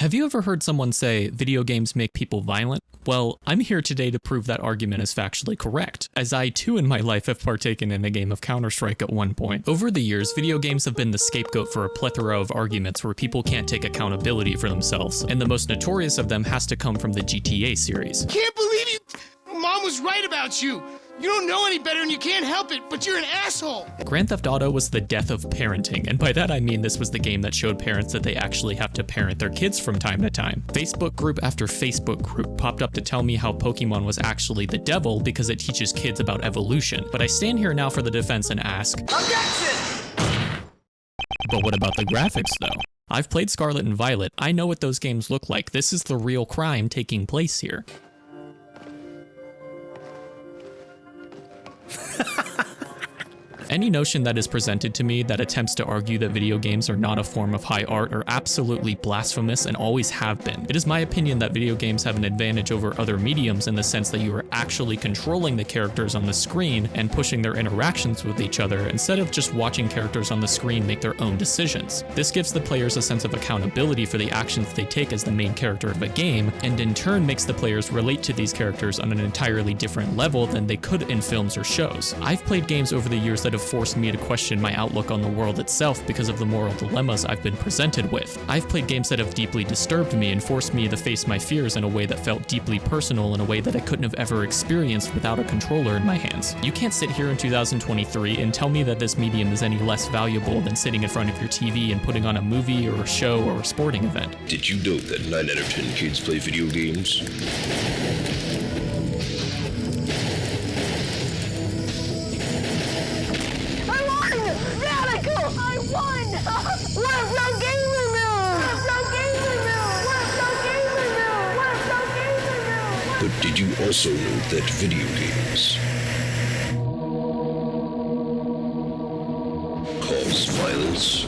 Have you ever heard someone say video games make people violent? Well, I'm here today to prove that argument is factually correct, as I too in my life have partaken in a game of Counter-Strike at one point. Over the years, video games have been the scapegoat for a plethora of arguments where people can't take accountability for themselves, and the most notorious of them has to come from the GTA series. Can't believe you! Mom was right about you! You don't know any better and you can't help it, but you're an asshole! Grand Theft Auto was the death of parenting, and by that I mean this was the game that showed parents that they actually have to parent their kids from time to time. Facebook group after Facebook group popped up to tell me how Pokemon was actually the devil because it teaches kids about evolution, but I stand here now for the defense and ask, objection! But what about the graphics though? I've played Scarlet and Violet, I know what those games look like, this is the real crime taking place here. Any notion that is presented to me that attempts to argue that video games are not a form of high art are absolutely blasphemous and always have been. It is my opinion that video games have an advantage over other mediums in the sense that you are actually controlling the characters on the screen and pushing their interactions with each other instead of just watching characters on the screen make their own decisions. This gives the players a sense of accountability for the actions they take as the main character of a game, and in turn makes the players relate to these characters on an entirely different level than they could in films or shows. I've played games over the years that have forced me to question my outlook on the world itself because of the moral dilemmas I've been presented with. I've played games that have deeply disturbed me and forced me to face my fears in a way that felt deeply personal, in a way that I couldn't have ever experienced without a controller in my hands. You can't sit here in 2023 and tell me that this medium is any less valuable than sitting in front of your TV and putting on a movie or a show or a sporting event. Did you know that 9 out of 10 kids play video games? But did you also know that video games cause violence?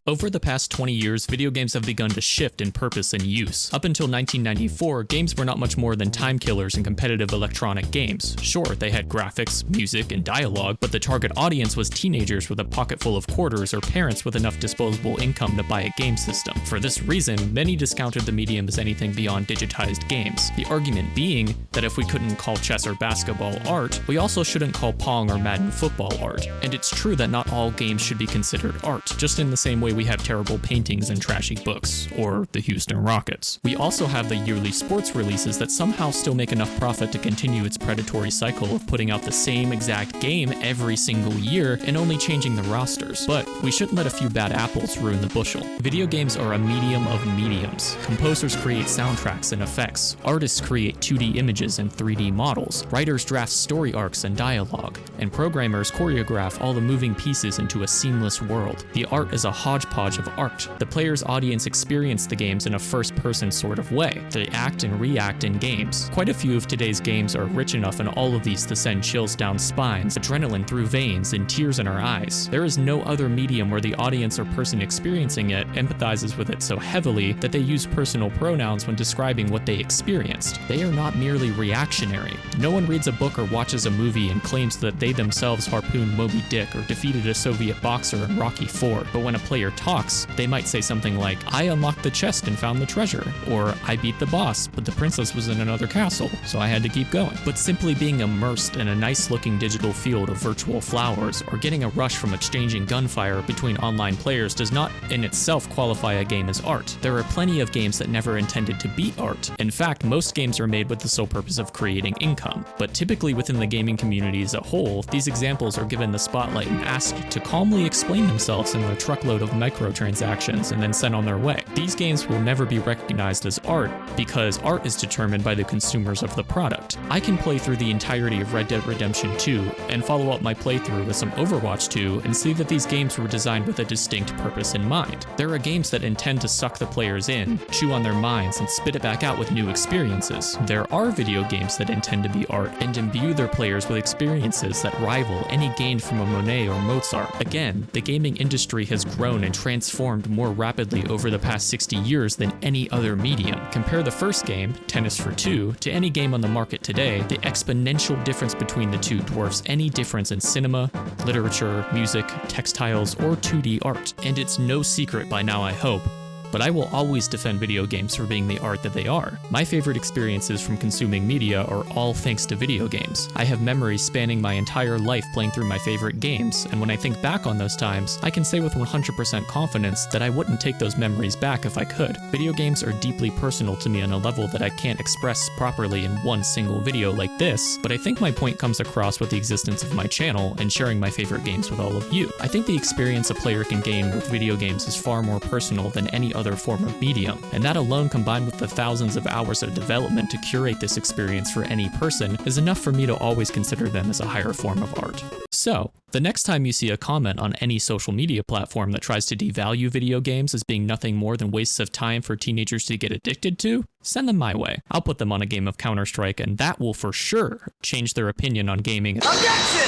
Over the past 20 years, video games have begun to shift in purpose and use. Up until 1994, games were not much more than time killers in competitive electronic games. Sure, they had graphics, music, and dialogue, but the target audience was teenagers with a pocket full of quarters or parents with enough disposable income to buy a game system. For this reason, many discounted the medium as anything beyond digitized games. The argument being that if we couldn't call chess or basketball art, we also shouldn't call Pong or Madden football art. And it's true that not all games should be considered art, just in the same way we have terrible paintings and trashy books, or the Houston Rockets. We also have the yearly sports releases that somehow still make enough profit to continue its predatory cycle of putting out the same exact game every single year and only changing the rosters. But we shouldn't let a few bad apples ruin the bushel. Video games are a medium of mediums. Composers create soundtracks and effects. Artists create 2D images and 3D models. Writers draft story arcs and dialogue. And programmers choreograph all the moving pieces into a seamless world. The art is a hodgepodge of art. The player's audience experience the games in a first-person sort of way. They act and react in games. Quite a few of today's games are rich enough in all of these to send chills down spines, adrenaline through veins, and tears in our eyes. There is no other medium where the audience or person experiencing it empathizes with it so heavily that they use personal pronouns when describing what they experienced. They are not merely reactionary. No one reads a book or watches a movie and claims that they themselves harpooned Moby Dick or defeated a Soviet boxer in Rocky IV, but when a player talks, they might say something like, I unlocked the chest and found the treasure, or I beat the boss, but the princess was in another castle, so I had to keep going. But simply being immersed in a nice-looking digital field of virtual flowers, or getting a rush from exchanging gunfire between online players does not in itself qualify a game as art. There are plenty of games that never intended to beat art. In fact, most games are made with the sole purpose of creating income. But typically within the gaming community as a whole, these examples are given the spotlight and asked to calmly explain themselves in their truckload of microtransactions and then sent on their way. These games will never be recognized as art because art is determined by the consumers of the product. I can play through the entirety of Red Dead Redemption 2 and follow up my playthrough with some Overwatch 2 and see that these games were designed with a distinct purpose in mind. There are games that intend to suck the players in, chew on their minds, and spit it back out with new experiences. There are video games that intend to be art and imbue their players with experiences that rival any gained from a Monet or Mozart. Again, the gaming industry has grown and transformed more rapidly over the past 60 years than any other medium. Compare the first game, Tennis for Two, to any game on the market today, the exponential difference between the two dwarfs any difference in cinema, literature, music, textiles, or 2D art. And it's no secret by now, I hope, but I will always defend video games for being the art that they are. My favorite experiences from consuming media are all thanks to video games. I have memories spanning my entire life playing through my favorite games, and when I think back on those times, I can say with 100% confidence that I wouldn't take those memories back if I could. Video games are deeply personal to me on a level that I can't express properly in one single video like this, but I think my point comes across with the existence of my channel and sharing my favorite games with all of you. I think the experience a player can gain with video games is far more personal than any other form of medium, and that alone, combined with the thousands of hours of development to curate this experience for any person, is enough for me to always consider them as a higher form of art. So, the next time you see a comment on any social media platform that tries to devalue video games as being nothing more than wastes of time for teenagers to get addicted to, send them my way. I'll put them on a game of Counter-Strike, and that will for sure change their opinion on gaming. Objection!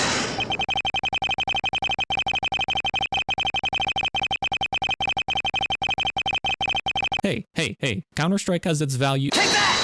Hey, Counter-Strike has its value. Take that!